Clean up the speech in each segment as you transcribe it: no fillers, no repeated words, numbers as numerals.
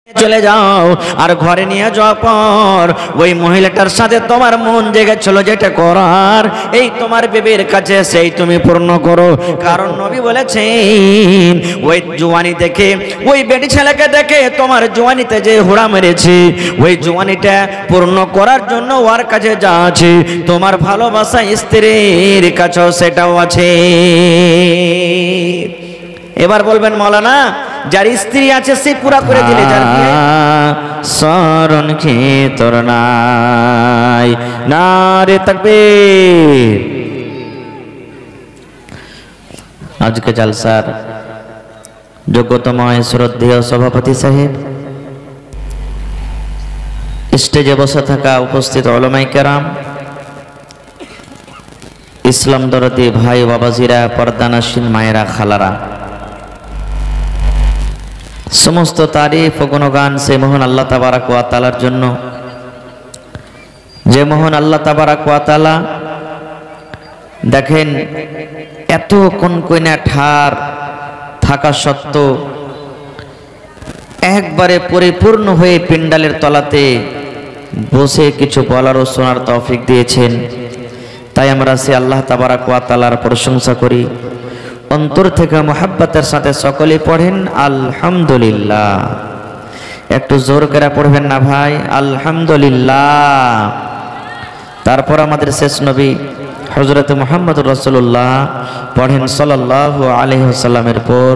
চলে যাও আর ঘরে নিয়ে যাওয়ার পর ওই মহিলাটার সাথে তোমার মন জেগেছিল যেটা করার এই তোমার বিবির কাছে সেই তুমি পূর্ণ করো। কারণ নবী বলেছেন ওই জওয়ানি দেখে ওই বেটি ছেলেকে দেখে তোমার জওয়ানিতে যে হুড়া মেরেছে ওই জওয়ানিটা পূর্ণ করার জন্য ওর কাছে যা আছে তোমার ভালোবাসা স্ত্রীর কাছেও সেটাও আছে। এবার বলবেন মৌলানা যার স্ত্রী আছে সে পুরা করে দিলে যার শরণ কি তোর নাই নারে তাকবীর। আজকে জলসার যোগ্যতম শ্রদ্ধেয় সভাপতি সাহেব, স্টেজে বসে থাকা উপস্থিত উলামায়ে কেরাম, ইসলাম দরদি ভাই বাবাজিরা, পর্দানাসীন মায়েরা, খালারা, সমস্ত তারিফ ও গুণগান সে মহান আল্লাহ তাবারাক ওয়া তাআলার জন্য, যে মহান আল্লাহ তাবারাক ওয়া তাআলা দেখেন এত কনকনে ঠার থাকা সত্ত্বেও একবারে পরিপূর্ণ হয়ে পিন্ডালের তলাতে বসে কিছু বলার ও শোনার তৌফিক দিয়েছেন। তাই আমরা সে আল্লাহ তাবারাক ওয়া তাআলার প্রশংসা করি। অন্তর থেকে মোহাব্বতের সাথে সকলে পড়েন আলহামদুলিল্লাহ। একটু জোর করে পড়বেন না ভাই, আলহামদুলিল্লাহ। তারপর আমাদের শেষ নবী হযরত মুহাম্মদুর রাসূলুল্লাহ পড়েন সাল্লাল্লাহু আলাইহি ওয়াসাল্লামের পর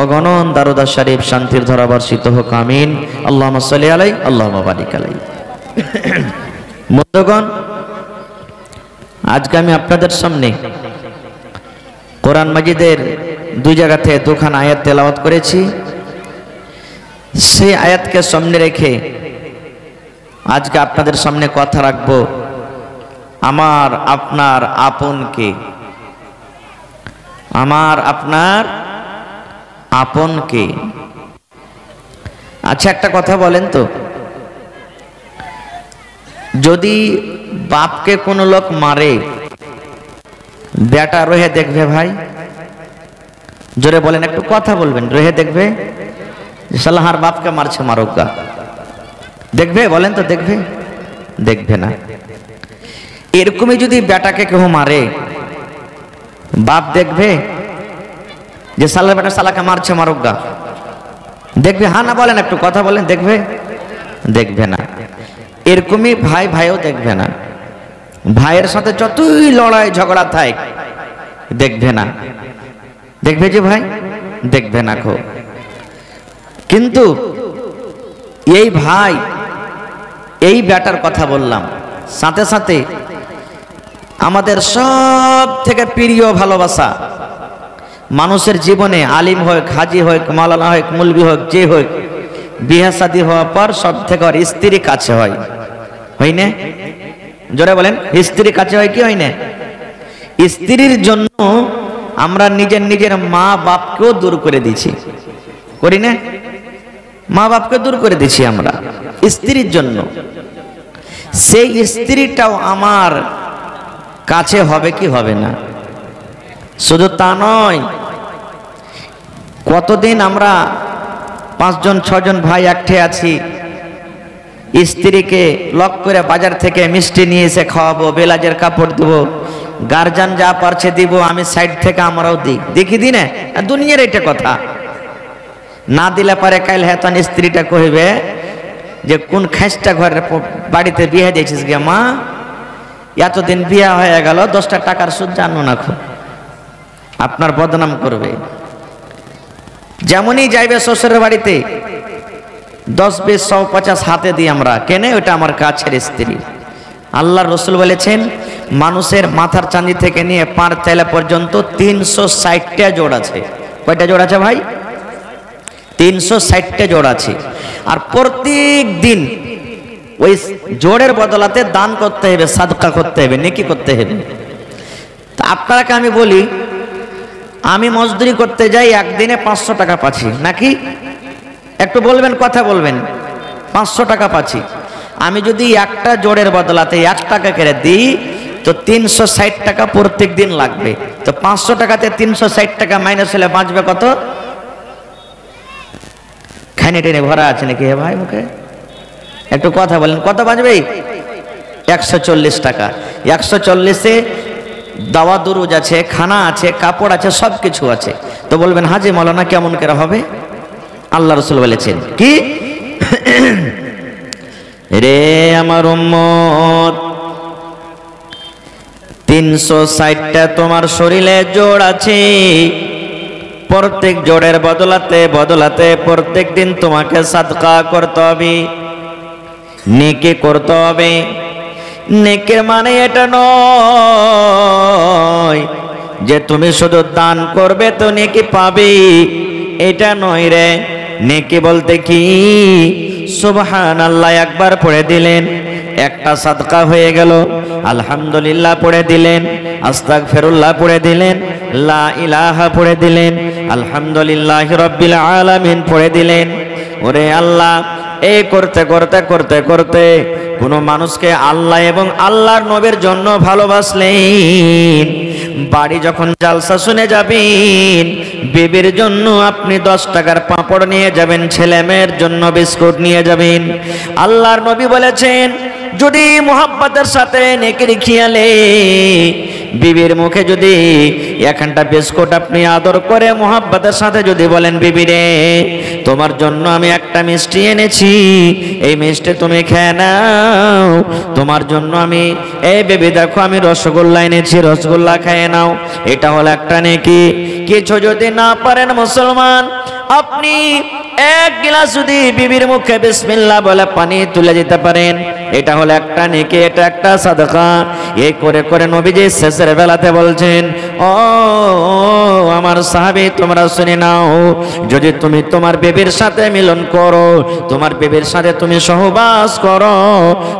অগণন দারুদ শরীফ শান্তির ধারা বর্ষিত হোক, আমিন। আল্লাহুম্মা সাল্লি আলাইহি আল্লাহুম্মা বারিক আলাইহি। বন্ধুগণ, আজকে আমি আপনাদের সামনে কোরআন মাজিদের দুই জায়গাতে দুখানা আয়াত তেলাওয়াত করেছি। সেই আয়াতকে সামনে রেখে আজকে আপনাদের সামনে কথা রাখবো আমার আপনার আপন কে। আমার আপনার আপন কে? আচ্ছা একটা কথা বলেন তো, যদি বাপকে কোনো লোক মারে বেটা রহে দেখবে ভাই? জোরে বলেন, একটু কথা বলবেন। রহে দেখবে সালাহার বাপকে মারছে মারুকা, দেখবে? বলেন তো দেখবে? দেখবে না। এরকমই যদি বেটাকে কেউ মারে বাপ দেখবে যে সালার বেটা সালাকে মারছে মারুকা? দেখবে? হ্যাঁ না বলেন, একটু কথা বলেন। দেখবে? দেখবে না। এরকমই ভাই ভাইও দেখবে না। ভাইয়ের সাথে যতই লড়াই ঝগড়া থাকে দেখবে না। দেখবে যে ভাই? দেখবে না খো। কিন্তু এই ভাই এই বেটার কথা বললাম, সাথে সাথে আমাদের সব থেকে প্রিয় ভালোবাসা মানুষের জীবনে, আলিম হোক, হাজি হোক, মাওলানা হোক, মুলবি হোক, যে হোক, বিয়ে শাদী হওয়ার পর সব থেকে ওর স্ত্রী কাছে হয়, হয় না? জোরে বলেন, স্ত্রী কাছে হয় কি হয় না? স্ত্রীর জন্য আমরা নিজের নিজের মা বাপকেও দূর করে দিছি, করি না? মা বাপকে দূর করে দিছি আমরা স্ত্রীর জন্য। সেই স্ত্রীটাও আমার কাছে হবে কি হবে না? শুধু তা নয়, কতদিন আমরা 5 জন 6 জন ভাই একঠে আছি, স্ত্রীকে লক করে বাজার থেকে মিষ্টি নিয়ে এসে খাওয়াবো, বেলাজের কাপড় দেবো, গার্জিয়ান যা পারছে দিব, আমি সাইড থেকে আমরাও দিই, দেখি দিই না? দুনিয়ার এটা কথা। না দিলে পারে কাল হেতন স্ত্রীটা কইবে যে কোন খাসটা ঘরের বাড়িতে বিয়ে দিয়েছিস গে মা, এতদিন বিয়ে হয়ে গেল, 10টা টাকার সুদ জানো না, খুব আপনার বদনাম করবে। যেমনই যাইবে শ্বশুরের বাড়িতে 10 20 100 50 হাতে দিই আমরা, কেনে? ওটা আমার কাছের স্ত্রী। আল্লাহর রাসূল বলেছেন মানুষের মাথার চাঁদি থেকে নিয়ে পার তেলা পর্যন্ত 360টা জোড় আছে। কয়টা জোড় আছে ভাই? 360টা জোড় আছে। আর প্রত্যেক দিন ওই জোড়ের বদলাতে দান করতে হবে, সাদকা করতে হবে, নেকি করতে হবে। তা আপনাকে আমি বলি, আমি মজদুরি করতে যাই, একদিনে 500 টাকা পাচ্ছি নাকি? একটু বলবেন, কথা বলবেন। 500 টাকা পাচ্ছি। আমি যদি একটা জোড়ের বদলাতে 1 টাকা করে দিই তো 360 টাকা প্রত্যেক দিন লাগবে। তো 500 টাকাতে 360 টাকা মাইনাস হলে বাঁচবে কত? খাইনে টেনে ভরা আছে নাকি হে ভাই মুখে? একটু কথা বলেন, কত বাজবে? 140 টাকা। 140-এ দাওয়া দুরুজ আছে, খানা আছে, কাপড় আছে, সব কিছু আছে। তো বলবেন হাজি মৌলানা কেমন করে হবে? আল্লাহ রাসূল বলেছেন কি, রে আমার উম্মত, 360টা তোমার শরীরে জোড় আছে। প্রত্যেক জোড়ের বদলাতে বদলাতে প্রত্যেক দিন তোমাকে সাদকা করতে হবে, নেকি করতে হবে। নেকের মানে এটা নয় যে তুমি শুধু দান করবে তো নেকি পাবে, এটা নয় রে। নেকি বলতে কি, সুবহানাল্লাহ একবার পড়ে দিলেন, একটা সাদকা হয়ে গেল। আলহামদুলিল্লাহ পড়ে দিলেন, আস্তাগফিরুল্লাহ পড়ে দিলেন, লা ইলাহা পড়ে দিলেন, আলহামদুলিল্লাহি রাব্বিল আলামিন পড়ে দিলেন। ওরে আল্লাহ, এই করতে করতে করতে করতে কোন মানুষকে আল্লাহ এবং আল্লাহর নবীর জন্য ভালোবাসলেন। বাড়ি যখন জালসা শুনে যাবেন, বিবির জন্য আপনি 10 টাকার পাঁপড় নিয়ে যাবেন, ছেলে মেয়ের জন্য বিস্কুট নিয়ে যাবেন। আল্লাহর নবী বলেছেন, যদি মুহাব্বতের সাথে নেকির খেয়ালে বিবির মুখে যদি একখানটা বিস্কুট আপনি আদর করে মুহাব্বতের সাথে যদি বলেন, বিবি রে তোমার জন্য আমি একটা মিষ্টি এনেছি, এই মিষ্টি তুমি খেয়ে নাও, তোমার জন্য আমি, এই বেবি দেখো আমি রসগোল্লা এনেছি, রসগোল্লা খেয়ে নাও, এটা হলো একটা নেকি। কিছু যদি না পারেন মুসলমান, আপনি এক গিলাস যদি বিবির মুখে বিসমিল্লাহ বলে পানি তুলে দিতে পারেন, এটা হলো একটা নেকি, এটা একটা সাদকা। এই করে করে নবীজি শেষের বেলাতে বলছেন, ও আমার সাহাবী তোমরা শুনে নাও, যদি তুমি তোমার বেবির সাথে মিলন করো, তোমার বেবির সাথে তুমি সহবাস করো,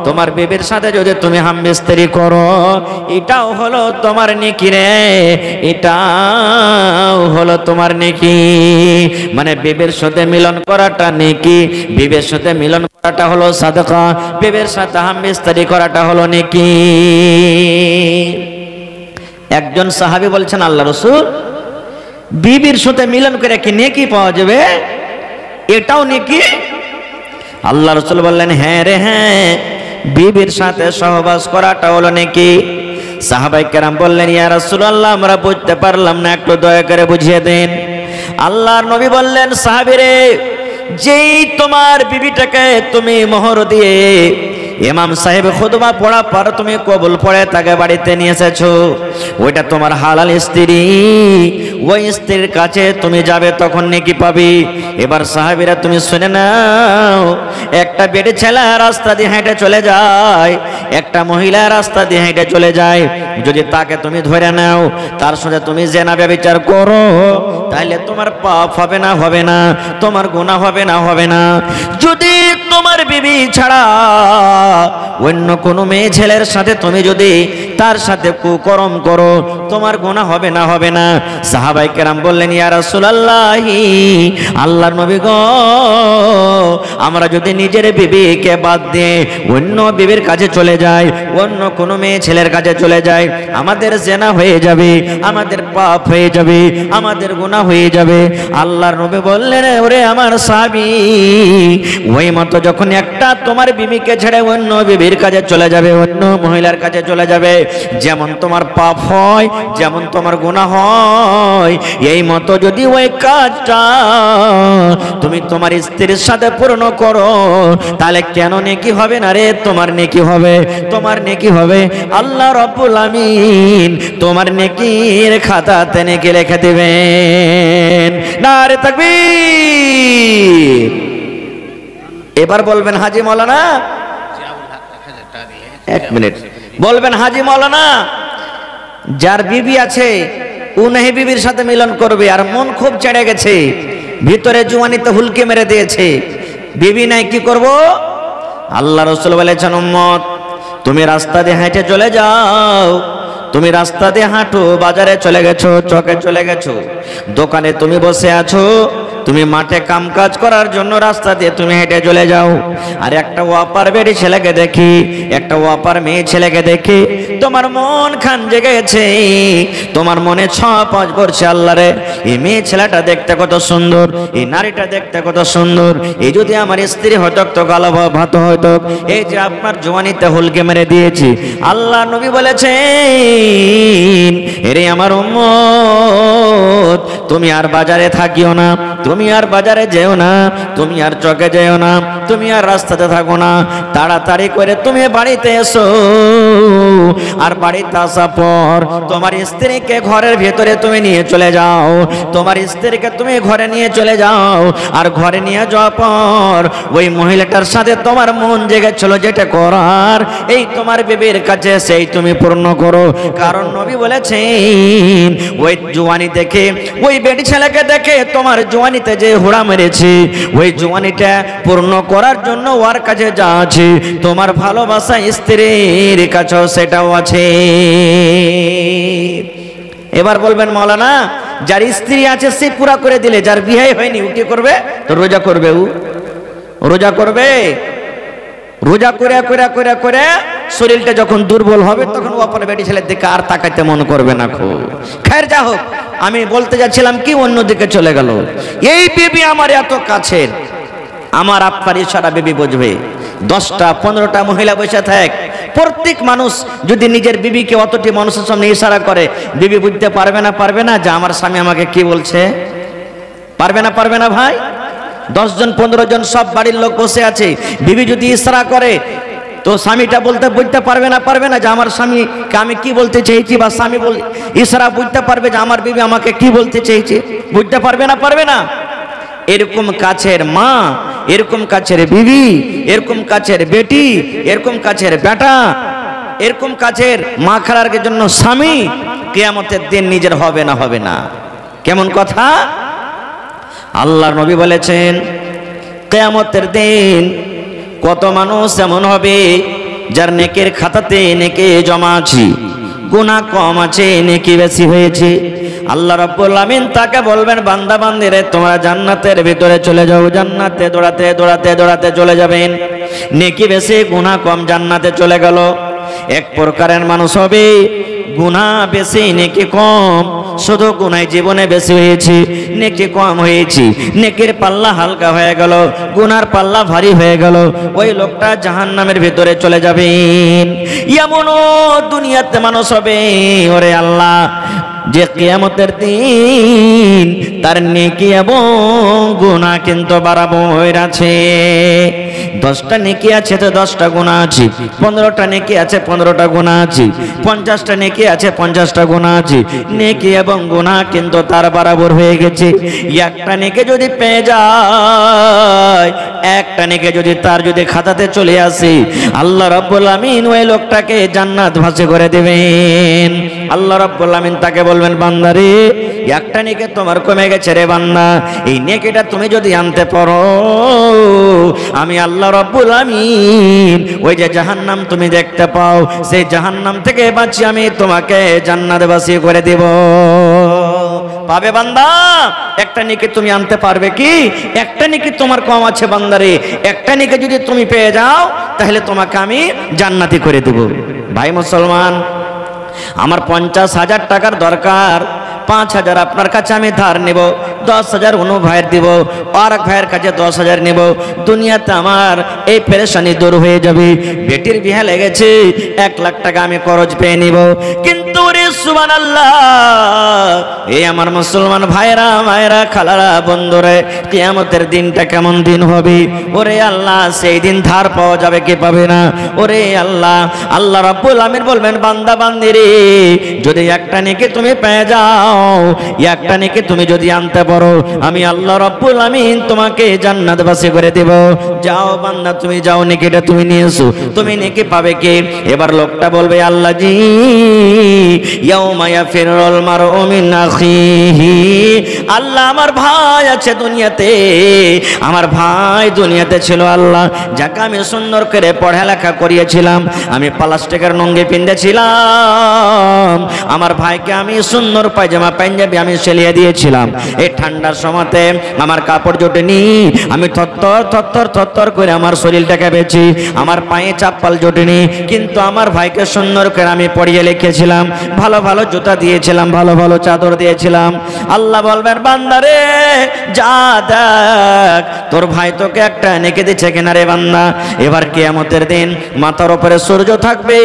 তোমার বেবির সাথে যদি তুমি হামবিস্তারি করো, এটাও হলো তোমার নেকি রে, এটাও হলো তোমার নেকি। মানে বেবির সাথে মিলন করাটা নেকি, বিবির সাথে মিলন করাটা হলো সাদকা, বিবির সাথে হামবিস্তারি করাটা হলো নেকি। একজন সাহাবী বলছেন, আল্লাহ রাসূল, বিবির সাথে মিলন করে কি নেকি পাওয়া যাবে? এটাও নেকি? আল্লাহ রাসূল বললেন, হ্যাঁ রে হ্যাঁ, বিবির সাথে সহবাস করাটা হলো নেকি। সাহাবায়ে কেরাম বললেন, ইয়া রাসূলুল্লাহ আমরা বুঝতে পারলাম না, একটু দয়া করে বুঝিয়ে দেন। আল্লাহর নবী বললেন, সাহাবীরে, যেই তোমার বিবিটাকে তুমি মোহর দিয়ে ইমাম সাহেব খুতবা পড়া পর তুমি কবুল পড়ে তাকে বাড়িতে নিয়ে এসেছো, ওইটা তোমার হালাল স্ত্রী, ওই স্ত্রীর কাছে তুমি যাবে তখন নেকি পাবি। এবার সাহাবীরা তুমি শুনে নাও, একটা বেটে ছেলে রাস্তা দিয়ে হেঁটে চলে যায়, একটা মহিলা রাস্তা দিয়ে হেঁটে চলে যায়, যদি তাকে তুমি ধরে নাও, তার সাথে তুমি জেনা ব্যভিচার করো, তাহলে তোমার পাপ হবে না? হবে না? তোমার গুনাহ হবে না? হবে না? যদি তোমার বিবি ছাড়া অন্য কোনো মেয়ে ছেলের সাথে তুমি যদি তার সাথে কুকর্ম করো, তোমার গুনাহ হবে না? হবে না? সাহাবায়ে কেরাম বললেন, ইয়া রাসূলুল্লাহ, আল্লাহর নবী গো, আমরা যদি নিজের বিবিকে বাদ দিয়ে অন্য বিবির কাছে চলে যাই, অন্য কোনো মেয়ে ছেলের কাছে চলে যাই, আমাদের জেনা হয়ে যাবে, আমাদের পাপ হয়ে যাবে, আমাদের গুনাহ হয়ে যাবে। আল্লাহর নবী বললেন, ওরে আমার সাহাবী, ওই মতো যখন একটা তোমার বিবিকে ছেড়ে অন্য বিবির কাছে চলে যাবে, অন্য মহিলার কাছে চলে যাবে, যেমন তোমার পাপ হয়, যেমন তোমার গুনাহ হয়, এই মতো যদি ওই কাজটা তুমি তোমার স্ত্রীর সাথে পূর্ণ করো, তাহলে কেন নেকি হবে না রে? তোমার নেকি হবে, তোমার নেকি হবে। আল্লাহ রাব্বুল আমিন তোমার নেকির খাতাতে নেকি লিখে দিবেন। নারে তাকবীর। এবার বলবেন, হাজী মাওলানা, এক মিনিট, বলবেন হাজী মাওলানা, যার বিবি আছে ও নাহি বিবির সাথে মিলন করবে, আর মন খুব চেড়ে গেছে, ভিতরে জুয়ানিতে হুলকে মেরে দিয়েছে, বিবি নাই, কি করব? আল্লাহ রাসূল বলেছেন, উম্মত তুমি রাস্তা দিয়ে হেঁটে চলে যাও, তুমি রাস্তা দিয়ে হাঁটো, বাজারে চলে গেছো, চকে চলে গেছো, দোকানে তুমি বসে আছো, তুমি মাঠে কামকাজ করার জন্য রাস্তা দিয়ে তুমি হেঁটে চলে যাও, আর একটা ওয়াপার বেড়ি ছেলেকে দেখি, একটা ওয়াপার মেয়ে ছেলেকে দেখি, তোমার মন খান জেগেছে, তোমার মনে ছপাঁচ করছে, আল্লাহ রে এই মেয়ে ছেলেটা দেখতে কত সুন্দর, এই নারীটা দেখতে কত সুন্দর, এই যদি আমার স্ত্রী হতো তো গালা ভাত হতো, এই যে আপনার জওয়ানিতে হুলকে মেরে দিয়েছি। আল্লাহ নবী বলেছেন, এরে আমার উম্মত, তুমি আর বাজারে থাকিও না, তুমি আর বাজারে যেও না, তুমি আর চকে যেও না, তুমি আর রাস্তাতে থাকো না, তাড়াতাড়ি করে তুমি বাড়িতে এসো। আর বাড়িতে আসার পর তোমার স্ত্রীকে ঘরের ভেতরে তুমি নিয়ে চলে যাও, তোমার স্ত্রীকে তুমি ঘরে নিয়ে চলে যাও, আর ঘরে নিয়ে যাওয়ার পর ওই মহিলাটার সাথে তোমার মন জেগেছিল যেটা করার, এই তোমার বিবির কাছে সেই তুমি পূর্ণ করো। কারণ নবী বলেছেন, ওই জওয়ানি দেখে, ওই বেটি ছেলেকে দেখে তোমার জওয়ানিতে যে হুড়া মেরেছে, ওই জওয়ানিটা পূর্ণ করার জন্য ওর কাছে যা আছে, তোমার ভালোবাসা স্ত্রীর কাছেও সেটাও আছে। এবার বলবেন মাওলানা, যার স্ত্রী আছে সে পুরা করে দিলে, যার বিয়ে হয়নি ও কি করবে? তো রোজা করবে, ও রোজা করবে, রোজা করে করে করে করে শরীরটা যখন দুর্বল হবে তখন ওপর বেটি ছেলের দিকে আর তাকাইতে মন করবে না। খুব খায়ের, যা হোক, আমি বলতে যাচ্ছিলাম কি অন্যদিকে চলে গেল। এই বিবি আমার এত কাছের, আমার আপনার ইশারা বিবি বুঝবে। 10টা 15টা মহিলা বসে থাক, প্রত্যেক মানুষ যদি নিজের বিবিকে অতটি মানুষের সামনে ইশারা করে, বিবি বুঝতে পারবে না, পারবে না যে আমার স্বামী আমাকে কি বলছে? পারবে না, পারবে না ভাই? 10 জন 15 জন সব বাড়ির লোক বসে আছে, বিবি যদি ইশারা করে তো স্বামীটা বুঝতে পারবে না, পারবে না যে আমার স্বামীকে আমি কি বলতে চেয়েছি, বা স্বামী ইশারা বুঝতে পারবে যে আমার বিবি আমাকে কি বলতে চেয়েছে, বুঝতে পারবে না, পারবে না? এরকম কাছের মা, এরকম কাছের বিবি, এরকম কাছের বেটি, এরকম কাছের বেটা, এরকম কাছের মা খালার জন্য স্বামী কিয়ামতের দিন নিজের হবে না, হবে না। কেমন কথা? আল্লাহর নবী বলেছেন, কিয়ামতের দিন কত মানুষ এমন হবে যার নেকের খাতাতে নেকি জমা আছে, গুনাহ কম আছে, নেকি বেশি হয়েছে। আল্লাহ রাব্বুল আমিন তাকে বলবেন, বান্দা বান্দিরে তোমরা জান্নাতের ভিতরে চলে যাও। জান্নাতে দৌড়াতে দৌড়াতে দৌড়াতে চলে যাবেন, নেকি বেশি গুনাহ কম, জান্নাতে চলে গেল। এক প্রকারের মানুষ হবে গুনাহ বেশি নেকি কম, শুধু গুনাহ জীবনে বেশি হয়েছে, নেকি কম হয়েছে, নেকির পাল্লা হালকা হয়ে গেল, গুনার পাল্লা ভারী হয়ে গেল, ওই লোকটা জাহান্নামের ভিতরে চলে যাবেন। এমনও দুনিয়াতে মানুষ হবে, ওরে আল্লাহ, যে কিয়ামতের দিন তার নেকি এবং গুনাহ কিন্তু বরাবর আছে। 10টা নেকি আছে তো 10টা গুনাহ আছে, 15টা নেকি আছে 15টা গুনাহ আছে, 50টা নেকি আছে 50টা গুনাহ আছে, নেকি এবং গুনাহ কিন্তু তার বরাবর হয়ে গেছে। একটা নেকি যদি পেয়ে যায়, একটা নেকি যদি তার যদি খাতাতে চলে আসে, আল্লাহ রাব্বুল আমিন ওই লোকটাকে জান্নাত ভাসে করে দেবেন। আল্লাহ রাব্বুল আমিন তাকে বলবেন, বান্দারে একটা নেকি তোমার কমে গেছে রে বান্দা, এই নেকিটা তুমি যদি আনতে পারো, আমি আল্লাহ রাব্বুল আমিন ওই যে জাহান্নাম তুমি দেখতে পাও, সেই জাহান্নাম থেকে বাঁচিয়ে আমি তোমাকে জান্নাতবাসী করে দেব। পাবে বান্দা? একটা নেকি তুমি আনতে পারবে কি? একটা নেকি তোমার কম আছে বান্দারে, একটা নেকি যদি তুমি পেয়ে যাও তাহলে তোমাকে আমি জান্নাতি করে দেব। ভাই মুসলমান, আমার 50,000 টাকার দরকার, 5,000 আপনার কাছে আমি ধার নেব, 10,000 অনু ভাইয়ের দিব, আর এক ভাইয়ের কাছে 10,000 নেব। দুনিয়াতে আমার এই পেরেশানি দূর হয়ে যাবে। বেটির বিয়ে লেগেছে, 1 লাখ টাকা আমি খরচ পেয়ে নিব। কিন্তু রে সুবহানাল্লাহ, এই আমার মুসলমান ভাইরা, মায়েরা, খালারা, বন্ধুরে, কিয়ামতের দিনটা কেমন দিন হবে? ওরে আল্লাহ, সেই দিন ধার পাওয়া যাবে কি পাবে না? ওরে আল্লাহ, আল্লাহ রাব্বুল আমিন বলবেন, বান্দা বান্দিরে, যদি একটা নেকি তুমি পেয়ে যাও, একটা নেকি তুমি যদি আনতে পারো, আমি আল্লাহ রাব্বুল আমিন তোমাকে জান্নাতবাসী করে দেব। যাও বান্দা, তুমি যাও নেকিটা তুমি নিয়ে এসো, তুমি নেকি পাবে কে? এবার লোকটা বলবে আল্লাহ জি ইয়াউমা ইয়াফিরুল মারউ মিন আখিহি, আল্লাহ আমার ভাই আছে দুনিয়াতে, আমার ভাই দুনিয়াতে ছিল আল্লাহ, যাকে আমি সুন্দর করে পড়ালেখা করিয়েছিলাম, আমি প্লাস্টিকের নঙ্গি পিন্দেছিলাম, আমার ভাইকে আমি সুন্দর পায়জামা পাঞ্জাবি আমি সেলিয়ে দিয়েছিলাম। এই ঠান্ডার সময়তে আমার কাপড় জোটেনি, আমি থরথর করে আমার শরীরটাকে বেছি, আমার পায়ে চাপ্পাল জোটেনি, কিন্তু আমার ভাইকে সুন্দর করে আমি পড়িয়ে লিখেছিলাম, ভালো ভালো জুতা দিয়েছিলাম, ভালো ভালো চাদর দিয়েছিলাম। আল্লাহ বলবেন বান্দারে যা দেখ তোর ভাই তোকে একটা নেকি দিচ্ছে কিনা রে বান্দা। এবার কিয়ামতের দিন মাথার উপরে সূর্য থাকবে,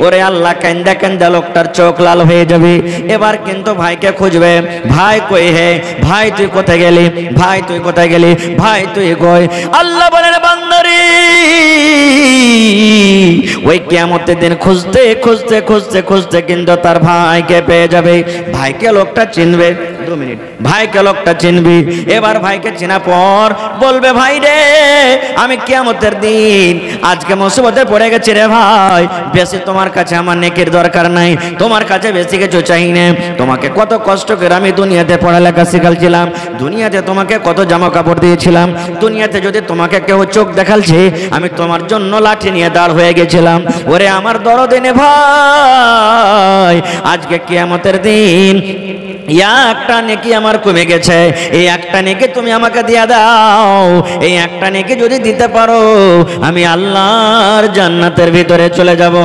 ওরে আল্লাহ কান্দা কান্দা লোকটার চোখ লাল হয়ে যাবে। এবার কিন্তু ভাইকে খুঁজবে, ভাই কই হে, ভাই তুই কোথায় গেলি, ভাই তুই কোথায় গেলি, ভাই তুই কই? আল্লাহ বলেন বান্দারে ওই কিয়ামতের দিন খুঁজতে খুঁজতে খুঁজতে খুঁজতে কিন্তু তার ভাইকে পেয়ে যাবে। ভাইকে লোকটা চিনবে, 2 মিনিট, ভাইকে লোকটা চিনবি। এবার ভাইকে চেনা পর বলবে ভাই রে আমি কিয়ামতের দিন আজকে মুসিবতে পড়ে গেছি রে ভাই, বেশি তোমার কাছে আমার নেকির দরকার নাই, তোমার কাছে বেশি কিছু চাই না, তোমাকে কত কষ্ট করে আমি দুনিয়াতে পড়ালেখা শিখালছিলাম, দুনিয়াতে তোমাকে কত জামা কাপড় দিয়েছিলাম, দুনিয়াতে যদি তোমাকে কেউ চোখ দেখালছে আমি তোমার জন্য লাঠি নিয়ে দাঁড় হয়ে গেছিলাম। ওরে আমার দরদিনে ভাই আজকে কিয়ামতের দিন একটা নেকি আমার কমে গেছে, এই একটা নেকি তুমি আমাকে দিয়ে দাও, এই একটা নেকি যদি দিতে পারো আমি আল্লাহর জান্নাতের ভিতরে চলে যাব।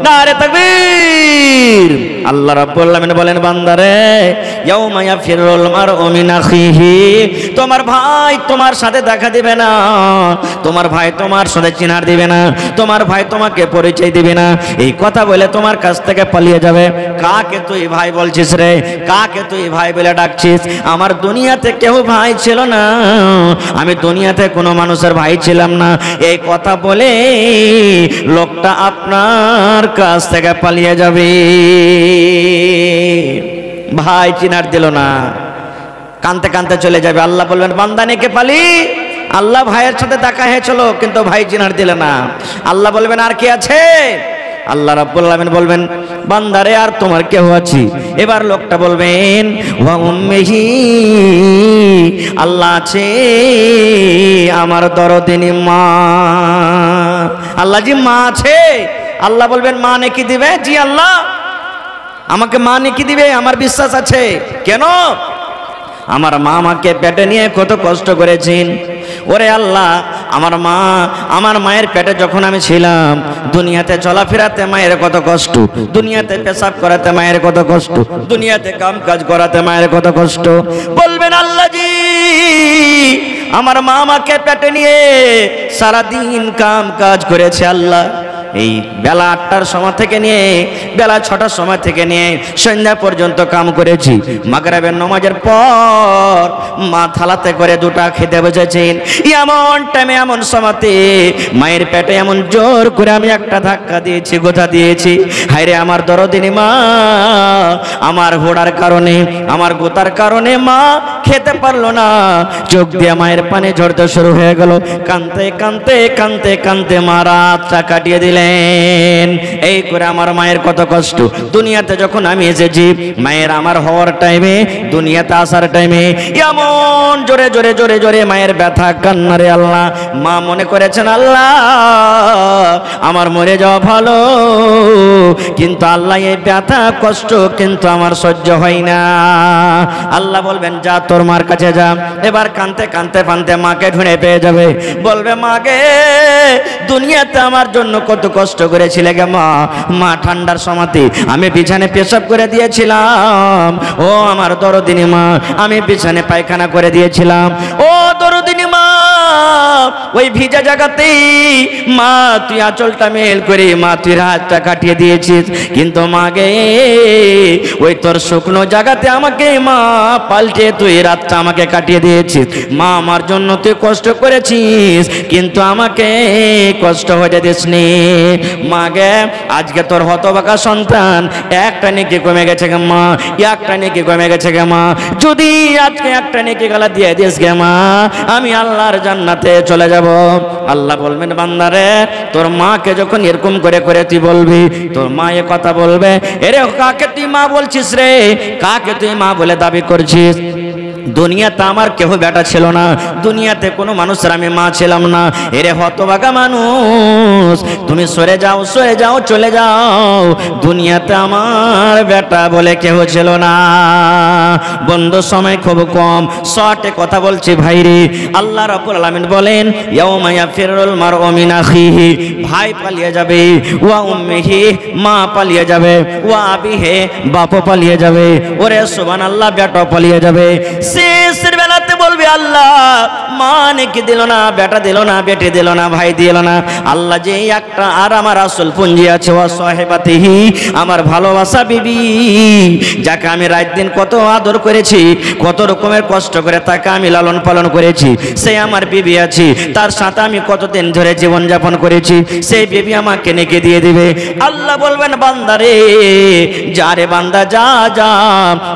নারে তাকবীর। আল্লাহ রাব্বুল আলামিন বলেন বান্দারে ইয়াউমা ইয়াফিরুল মারউ মিন আখিহি, তোমার ভাই তোমার সাথে দেখা দিবে না, তোমার ভাই তোমার সাথে চিনার দিবে না, তোমার ভাই তোমাকে পরিচয় দিবে না, এই কথা বলে তোমার কাছ থেকে পালিয়ে যাবে। কাকে তুই ভাই বলছিস রে, কাকে তুই ভাই বলে ডাকছিস? আমার দুনিয়াতে কেউ ভাই ছিল না, আমি দুনিয়াতে কোনো মানুষের ভাই ছিলাম না, এই কথা বলে লোকটা আপনার কাছ থেকে পালিয়ে যাবে। ভাই চিনার দিল না, কানতে কানতে চলে যাবে। আল্লাহ বলবেন বান্দা নেকে পালি, আল্লাহ ভাইয়ের সাথে দেখা হয়েছিল কিন্তু ভাই চিনার দিল না। আল্লাহ বলবেন আর কি আছে? আল্লাহ রাব্বুল আলামিন বলবেন বান্দারে আর তোমার কেউ আছে? এবার লোকটা বলবেন ওয়া উম্মিহি, আল্লাহ আছে আমার দরদিনী মা। আল্লাহ জি মা আছে। আল্লাহ বলবেন মা নেকি দিবে? জি আল্লাহ আমাকে মা নেকি দিবে, আমার বিশ্বাস আছে। কেন? আমার মা আমাকে পেটে নিয়ে কত কষ্ট করেছেন। ওরে আল্লাহ আমার মায়ের পেটে যখন আমি ছিলাম, দুনিয়াতে চলাফেরাতে মায়ের কত কষ্ট, দুনিয়াতে পেশাব করাতে মায়ের কত কষ্ট, দুনিয়াতে কাম কাজ করাতে মায়ের কত কষ্ট। বলবেন আল্লাহ জি আমার মা আমাকে পেটে নিয়ে সারাদিন কাম কাজ করেছে। আল্লাহ এই বেলা 8টার সময় থেকে নিয়ে বেলা 6টার সময় থেকে নিয়ে সন্ধ্যা পর্যন্ত কাম করেছি। মাগরিবের নামাজের পর মা থালাতে করে দুটা খেতে বসেছেন। এমন টাইমে এমন সময়তে মায়ের পেটে এমন জোর করে আমি একটা ধাক্কা দিয়েছি, গোথা দিয়েছি। হায়রে আমার দরদিনী মা, আমার ঘোড়ার কারণে আমার গোতার কারণে মা খেতে পারলো না, চোখ দিয়ে মায়ের পানি ঝরতে শুরু হয়ে গেল। কাঁদতে কাঁদতে কাঁদতে কাঁদতে মা রাতটা কাটিয়ে দিলেন। এই করে আমার মায়ের কত কষ্ট। দুনিয়াতে যখন আমি এসেছি মায়ের আমার হওয়ার টাইমে, দুনিয়াতে আসার টাইমে এমন জোরে জোরে জোরে জোরে মায়ের ব্যথা কান্নারে আল্লাহ মা মনে করেছেন আল্লাহ আমার মরে যাওয়া ভালো, কিন্তু আল্লাহ এই ব্যথা কষ্ট কিন্তু আমার সহ্য হয় না। আল্লাহ বলবেন যা তোর মার কাছে যা। এবার কানতে কানতে কানতে মাকে ঢুঁড়ে পেয়ে যাবে। বলবে মাকে দুনিয়াতে আমার জন্য কত কষ্ট করেছিলে গে মা, মা ঠান্ডার সময়তে আমি বিছানে পেশাব করে দিয়েছিলাম, ও আমার দরদিনী মা আমি বিছানে পায়খানা করে দিয়েছিলাম, ও দরদিনী মা ওই ভিজা জায়গাতেই মা তুই আঁচলটা মেল করে মা তুই রাতটা কাটিয়ে দিয়েছিস, কিন্তু মাগে ওই তোর শুকনো জায়গাতে আমাকে মা পাল্টে তুই রাতটা আমাকে কাটিয়ে দিয়েছিস। মা আমার জন্য তুই কষ্ট করেছিস কিন্তু আমাকে কষ্ট হতে দিসনি। মাগে আজকে তোর হতভাগা সন্তান একটা নেকি কমে গেছে গে মা, একটা নেকি কমে গেছে গে মা, যদি আজকে একটা নেকি গালা দিয়ে দিস গে মা আমি আল্লাহর জান্নাতে চলে যাব। যাব। আল্লাহ বলবেন বান্দারে তোর মাকে যখন এরকম করে করে তুই বলবি, তোর মা এ কথা বলবে, এরে কাকে তুই মা বলছিস রে, কাকে তুই মা বলে দাবি করছিস? দুনিয়াতে আমার কেহ বেটা ছিল না, দুনিয়াতে কোনো মানুষের আমি মা ছিলাম না। এরে হতভাগা মানুষ, তুমি সরে যাও, সরে যাও, চলে যাও, দুনিয়াতে আমার বেটা বলে কেহ ছিল না। বন্ধু সময় খুব কম, শর্টে কথা বলছি ভাইরে। আল্লাহ রাব্বুল আলামিন বলেন ইয়াউমা ইয়াফিরুল মারউ মিন আখিহি, ভাই পালিয়ে যাবে, ওয়া উম্মিহি, মা পালিয়ে যাবে, ওয়া আবিহি, বাপও পালিয়ে যাবে, ওরে সুবহানাল্লাহ, বেটা পালিয়ে যাবে। শেষের বেলাতে বলবে আল্লাহ মা নাকি দিল না, বেটা দিল না, বেটে দিল না, ভাই দিল না। আল্লাহ যে একটা আর আমার আসল পুঞ্জি আছে, ওয়া সাহেবাতিহি, আমার ভালোবাসা বিবি, যাকে আমি রাত দিন কত আদর করেছি, কত রকমের কষ্ট করে তাকে আমি লালন পালন করেছি, সে আমার বিবি আছে, তার সাথে আমি কতদিন ধরে জীবন যাপন করেছি, সেই বিবি আমাকে নেকে দিয়ে দিবে। আল্লাহ বলবেন বান্দারে যারে বান্দা যা যা,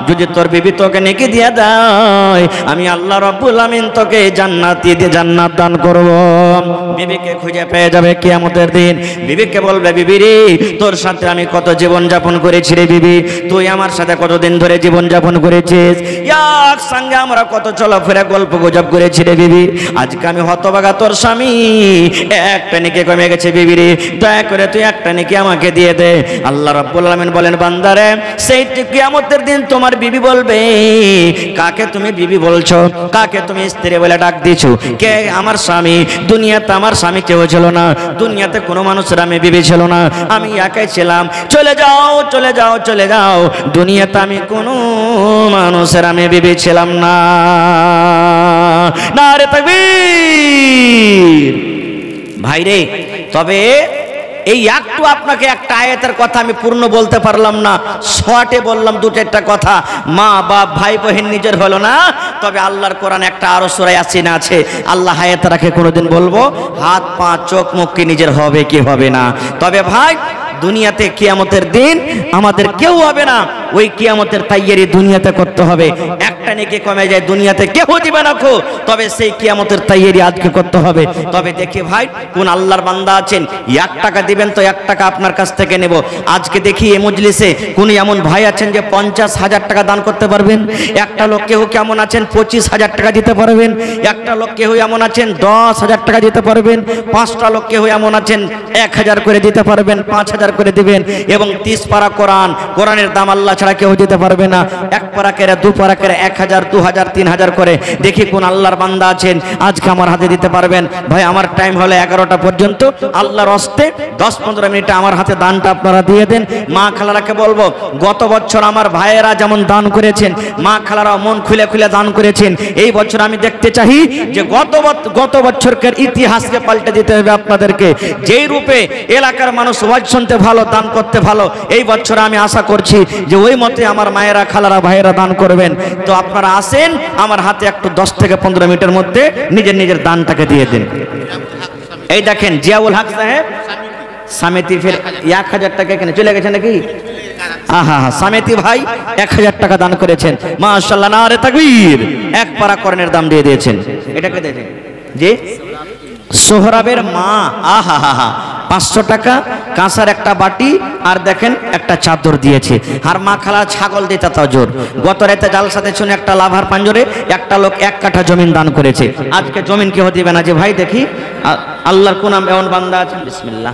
যদি তোর বিবি তোকে নেকে দিয়ে দেয়, আমি আল্লাহ রাব্বুল আমিন তোকে জান্নাতি দিয়ে জান্নাত দান করব। বিবিকে খুঁজে পেয়ে যাবে কিয়ামতের দিন। বিবিকে বলবে বিবি রে তোর সাথে আমি কত জীবন যাপন করেছি রে বিবি, তুই আমার সাথে কতদিন ধরে জীবন যাপন করেছিস, এক সঙ্গে আমরা কত চলাফেরা গল্প গুজব করেছি রে বিবি, আজকে আমি হতভাগা তোর স্বামী, একটা নেকি কমে গেছে বিবি রে, দয়া করে তুই একটা নেকি আমাকে দিয়ে দে। আল্লাহ রাব্বুল আলামিন বলেন বান্দারে সেই কিয়ামতের দিন তোমার বিবি বলবে কাকে তুমি বিবি বলছো, কাকে তুমি স্ত্রী বলে ডাক দিছো, কে আমার স্বামী? দুনিয়াতে আমার স্বামী কেউ ছিল না, দুনিয়াতে কোনো মানুষের আমি বিবি ছিল না, আমি একাই ছিলাম। চলে যাও, চলে যাও, চলে যাও, দুনিয়াতে আমি কোনো মানুষের আমি বিবি ছিলাম না। নারে তাকবীর। ভাইরে তবে এই একটু আপনাকে একটা আয়াতের কথা আমি পূর্ণ বলতে পারলাম না, শর্টে বললাম দুটো একটা কথা। মা বাপ ভাই বোন নিজের হলো না, তবে আল্লাহর কোরআন একটা আরো সূরা ইয়াসিন আছে, আল্লাহ আয়াত রাখে কোনোদিন বলবো হাত পা চোখ মুখ কি নিজের হবে কি হবে না। তবে ভাই দুনিয়াতে কিয়ামতের দিন আমাদের কেউ হবে না, ওই কিয়ামতের তাইয়ারি দুনিয়াতে করতে হবে। একটা নেকি কমে যায় দুনিয়াতে কেউ দিবে না খো, তবে সেই কিয়ামতের তাইয়ারি আজকে করতে হবে। তবে দেখি ভাই কোন আল্লাহর বান্দা আছেন 1 টাকা দিবেন তো 1 টাকা আপনার কাছ থেকে নেব। আজকে দেখি এই মজলিসে কোন এমন ভাই আছেন যে 50,000 টাকা দান করতে পারবেন? একটা লোক কেউ কেমন আছেন 25,000 টাকা দিতে পারবেন? একটা লোক কেউ এমন আছেন 10,000 টাকা দিতে পারবেন? 5টা লোক কেউ এমন আছেন 1000 করে দিতে পারবেন, 5000 করে দিবেন। এবং 30 পারা কোরআন, কোরআনের দাম আল্লাহ ছাড়া কেউ দিতে পারবে না। 1 পারা করে 2 পারা করে 1000, 2000, 3000 করে। দেখি কোন আল্লাহর বান্দা আছেন আজকে আমার হাতে দিতে পারবেন। ভাই আমার টাইম হলো 11টা পর্যন্ত, আল্লাহর হস্তে 10-15 মিনিটে আমার হাতে দানটা আপনারা দিয়ে দেন। মা খালারাকে বলবো গত বছর আমার ভাইয়েরা যেমন দান করেছেন, মা খালারাও মন খুলে খুলে দান করেছেন। এই বছর আমি দেখতে চাই যে গত বছরকার ইতিহাসকে পাল্টে দিতে হবে আপনাদেরকে। যেই রূপে এলাকার মানুষ ওয়াজ শুনতে ভালো, দান করতে ভালো, এই বছর আমি আশা করছি যে ওই মতে আমার মায়েরা খালারা ভাইয়েরা দান করবেন। তো আপনারা আসেন আমার হাতে একটু 10 থেকে 15 মিনিটের মধ্যে নিজের নিজের দানটাকে দিয়ে দিন। এই দেখেন জিয়াউল হক সাহেব সামেতি ফের 1000 টাকা এখানে চলে গেছে নাকি? আহা সামেতি ভাই 1000 টাকা দান করেছেন, মাশাআল্লাহ, নারে তাকবীর। 1 পারা কোরআনের দাম দিয়ে দিয়েছেন। এটাকে দেখেন জি সোহরাবের মা, আহা হা হা 500 টাকা, কাঁসার একটা বাটি, আর দেখেন একটা চাদর দিয়েছে। আর মা খালা ছাগল দিতে তাও জোর। গত রাতে জালসাতে শুনে একটা লাভার পাঞ্জরে একটা লোক 1 কাঠা জমিন দান করেছে। আজকে জমিন কেউ দিবে না যে ভাই? দেখি আল্লাহর কোন এমন বান্দা আছে, বিসমিল্লাহ,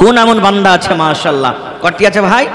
কোন এমন বান্দা আছে মাশাআল্লাহ। কটি আছে ভাই?